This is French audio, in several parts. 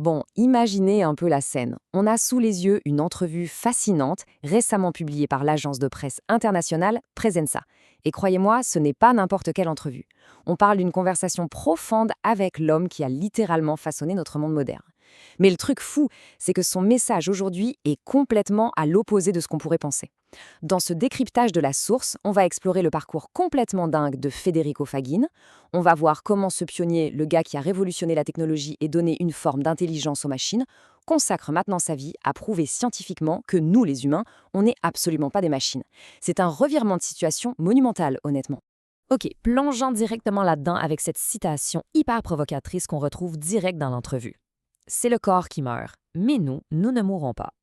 Bon, imaginez un peu la scène. On a sous les yeux une entrevue fascinante, récemment publiée par l'agence de presse internationale Presenza. Et croyez-moi, ce n'est pas n'importe quelle entrevue. On parle d'une conversation profonde avec l'homme qui a littéralement façonné notre monde moderne. Mais le truc fou, c'est que son message aujourd'hui est complètement à l'opposé de ce qu'on pourrait penser. Dans ce décryptage de la source, on va explorer le parcours complètement dingue de Federico Fagin. On va voir comment ce pionnier, le gars qui a révolutionné la technologie et donné une forme d'intelligence aux machines, consacre maintenant sa vie à prouver scientifiquement que nous, les humains, on n'est absolument pas des machines. C'est un revirement de situation monumental, honnêtement. OK, plongeons directement là-dedans avec cette citation hyper provocatrice qu'on retrouve direct dans l'entrevue. C'est le corps qui meurt, mais nous ne mourrons pas.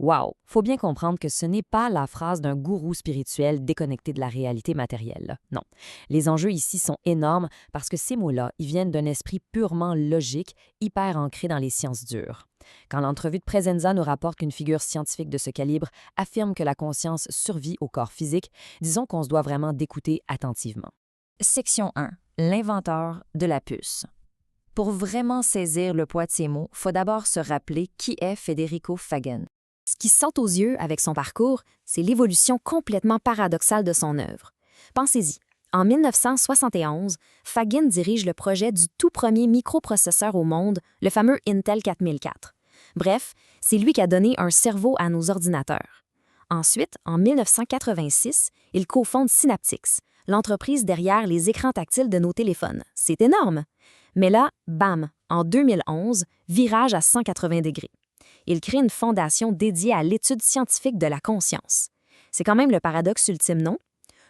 Wow! Faut bien comprendre que ce n'est pas la phrase d'un gourou spirituel déconnecté de la réalité matérielle. Non. Les enjeux ici sont énormes parce que ces mots-là, ils viennent d'un esprit purement logique, hyper ancré dans les sciences dures. Quand l'entrevue de Presenza nous rapporte qu'une figure scientifique de ce calibre affirme que la conscience survit au corps physique, disons qu'on se doit vraiment d'écouter attentivement. Section 1. L'inventeur de la puce. Pour vraiment saisir le poids de ces mots, faut d'abord se rappeler qui est Federico Fagin. Ce qui saute aux yeux avec son parcours, c'est l'évolution complètement paradoxale de son œuvre. Pensez-y, en 1971, Fagin dirige le projet du tout premier microprocesseur au monde, le fameux Intel 4004. Bref, c'est lui qui a donné un cerveau à nos ordinateurs. Ensuite, en 1986, il cofonde Synaptics, l'entreprise derrière les écrans tactiles de nos téléphones. C'est énorme! Mais là, bam, en 2011, virage à 180 degrés. Il crée une fondation dédiée à l'étude scientifique de la conscience. C'est quand même le paradoxe ultime, non?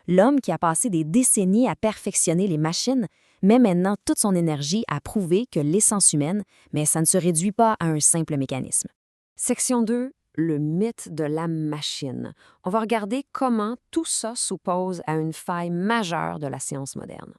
L'homme qui a passé des décennies à perfectionner les machines met maintenant toute son énergie à prouver que l'essence humaine, mais ça ne se réduit pas à un simple mécanisme. Section 2, le mythe de la machine. On va regarder comment tout ça s'oppose à une faille majeure de la science moderne.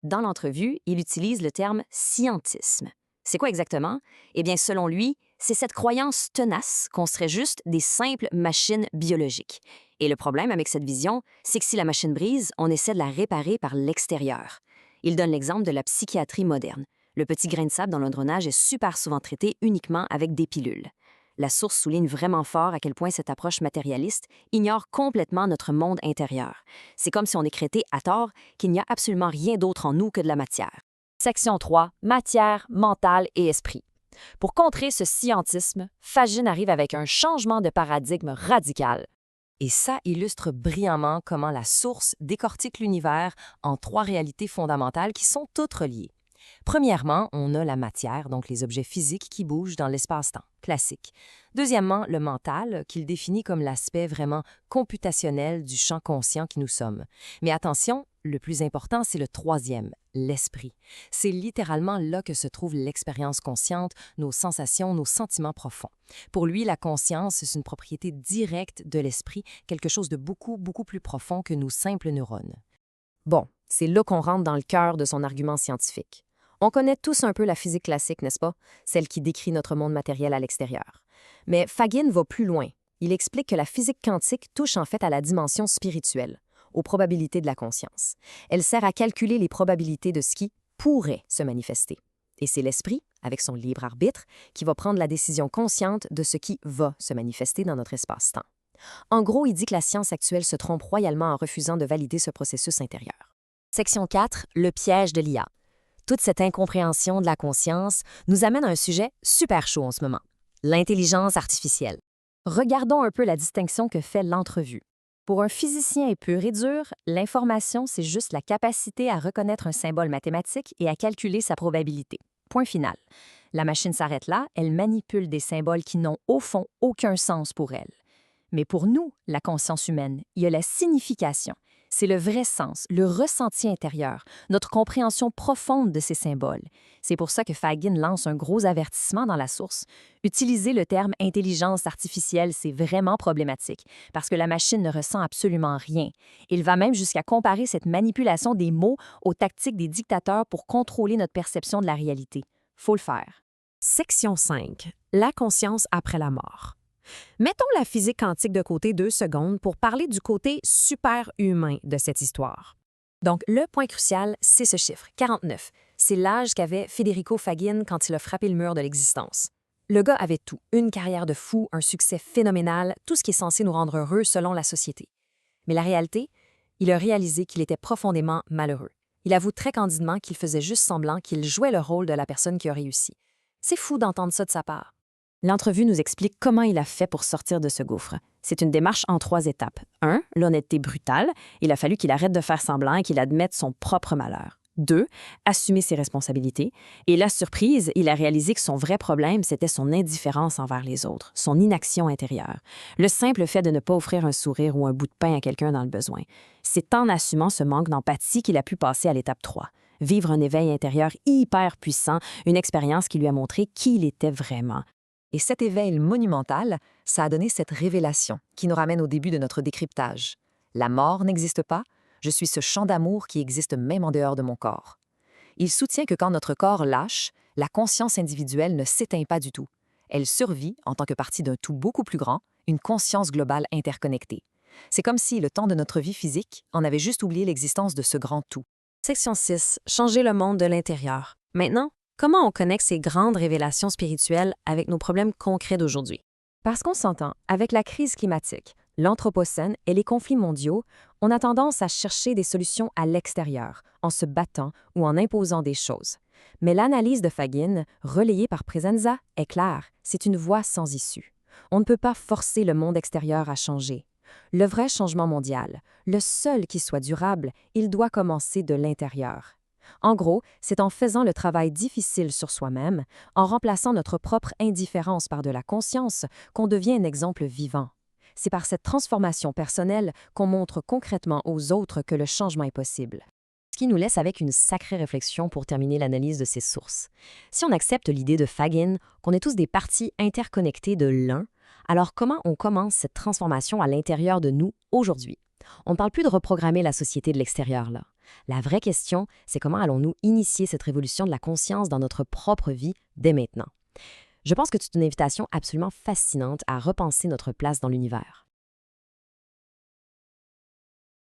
Dans l'entrevue, il utilise le terme « scientisme ». C'est quoi exactement? Eh bien, selon lui, c'est cette croyance tenace qu'on serait juste des simples machines biologiques. Et le problème avec cette vision, c'est que si la machine brise, on essaie de la réparer par l'extérieur. Il donne l'exemple de la psychiatrie moderne. Le petit grain de sable dans l'engrenage est super souvent traité uniquement avec des pilules. La source souligne vraiment fort à quel point cette approche matérialiste ignore complètement notre monde intérieur. C'est comme si on décrétait à tort qu'il n'y a absolument rien d'autre en nous que de la matière. Section 3. Matière, mental et esprit. Pour contrer ce scientisme, Fagin arrive avec un changement de paradigme radical. Et ça illustre brillamment comment la source décortique l'univers en 3 réalités fondamentales qui sont toutes reliées. Premièrement, on a la matière, donc les objets physiques qui bougent dans l'espace-temps, classique. Deuxièmement, le mental, qu'il définit comme l'aspect vraiment computationnel du champ conscient qui nous sommes. Mais attention, le plus important, c'est le troisième, l'esprit. C'est littéralement là que se trouve l'expérience consciente, nos sensations, nos sentiments profonds. Pour lui, la conscience, c'est une propriété directe de l'esprit, quelque chose de beaucoup, beaucoup plus profond que nos simples neurones. Bon, c'est là qu'on rentre dans le cœur de son argument scientifique. On connaît tous un peu la physique classique, n'est-ce pas? Celle qui décrit notre monde matériel à l'extérieur. Mais Fagin va plus loin. Il explique que la physique quantique touche en fait à la dimension spirituelle, aux probabilités de la conscience. Elle sert à calculer les probabilités de ce qui pourrait se manifester. Et c'est l'esprit, avec son libre arbitre, qui va prendre la décision consciente de ce qui va se manifester dans notre espace-temps. En gros, il dit que la science actuelle se trompe royalement en refusant de valider ce processus intérieur. Section 4. Le piège de l'IA. Toute cette incompréhension de la conscience nous amène à un sujet super chaud en ce moment, l'intelligence artificielle. Regardons un peu la distinction que fait l'entrevue. Pour un physicien pur et dur, l'information, c'est juste la capacité à reconnaître un symbole mathématique et à calculer sa probabilité. Point final. La machine s'arrête là, elle manipule des symboles qui n'ont au fond aucun sens pour elle. Mais pour nous, la conscience humaine, il y a la signification. C'est le vrai sens, le ressenti intérieur, notre compréhension profonde de ces symboles. C'est pour ça que Fagin lance un gros avertissement dans la source. Utiliser le terme « intelligence artificielle », c'est vraiment problématique, parce que la machine ne ressent absolument rien. Il va même jusqu'à comparer cette manipulation des mots aux tactiques des dictateurs pour contrôler notre perception de la réalité. Faut le faire. Section 5. La conscience après la mort. Mettons la physique quantique de côté 2 secondes pour parler du côté super-humain de cette histoire. Donc, le point crucial, c'est ce chiffre, 49. C'est l'âge qu'avait Federico Fagin quand il a frappé le mur de l'existence. Le gars avait tout, une carrière de fou, un succès phénoménal, tout ce qui est censé nous rendre heureux selon la société. Mais la réalité, il a réalisé qu'il était profondément malheureux. Il avoue très candidement qu'il faisait juste semblant qu'il jouait le rôle de la personne qui a réussi. C'est fou d'entendre ça de sa part. L'entrevue nous explique comment il a fait pour sortir de ce gouffre. C'est une démarche en 3 étapes. 1. L'honnêteté brutale. Il a fallu qu'il arrête de faire semblant et qu'il admette son propre malheur. 2. Assumer ses responsabilités. Et la surprise, il a réalisé que son vrai problème, c'était son indifférence envers les autres, son inaction intérieure. Le simple fait de ne pas offrir un sourire ou un bout de pain à quelqu'un dans le besoin. C'est en assumant ce manque d'empathie qu'il a pu passer à l'étape 3. Vivre un éveil intérieur hyper puissant, une expérience qui lui a montré qui il était vraiment. Et cet éveil monumental, ça a donné cette révélation qui nous ramène au début de notre décryptage. La mort n'existe pas, je suis ce champ d'amour qui existe même en dehors de mon corps. Il soutient que quand notre corps lâche, la conscience individuelle ne s'éteint pas du tout. Elle survit en tant que partie d'un tout beaucoup plus grand, une conscience globale interconnectée. C'est comme si le temps de notre vie physique en avait juste oublié l'existence de ce grand tout. Section 6. Changer le monde de l'intérieur. Maintenant, comment on connecte ces grandes révélations spirituelles avec nos problèmes concrets d'aujourd'hui? Parce qu'on s'entend, avec la crise climatique, l'Anthropocène et les conflits mondiaux, on a tendance à chercher des solutions à l'extérieur, en se battant ou en imposant des choses. Mais l'analyse de Fagin, relayée par Presenza, est claire, c'est une voie sans issue. On ne peut pas forcer le monde extérieur à changer. Le vrai changement mondial, le seul qui soit durable, il doit commencer de l'intérieur. En gros, c'est en faisant le travail difficile sur soi-même, en remplaçant notre propre indifférence par de la conscience, qu'on devient un exemple vivant. C'est par cette transformation personnelle qu'on montre concrètement aux autres que le changement est possible. Ce qui nous laisse avec une sacrée réflexion pour terminer l'analyse de ces sources. Si on accepte l'idée de Fagin, qu'on est tous des parties interconnectées de l'un, alors comment on commence cette transformation à l'intérieur de nous aujourd'hui? On ne parle plus de reprogrammer la société de l'extérieur, là. La vraie question, c'est comment allons-nous initier cette révolution de la conscience dans notre propre vie dès maintenant? Je pense que c'est une invitation absolument fascinante à repenser notre place dans l'univers.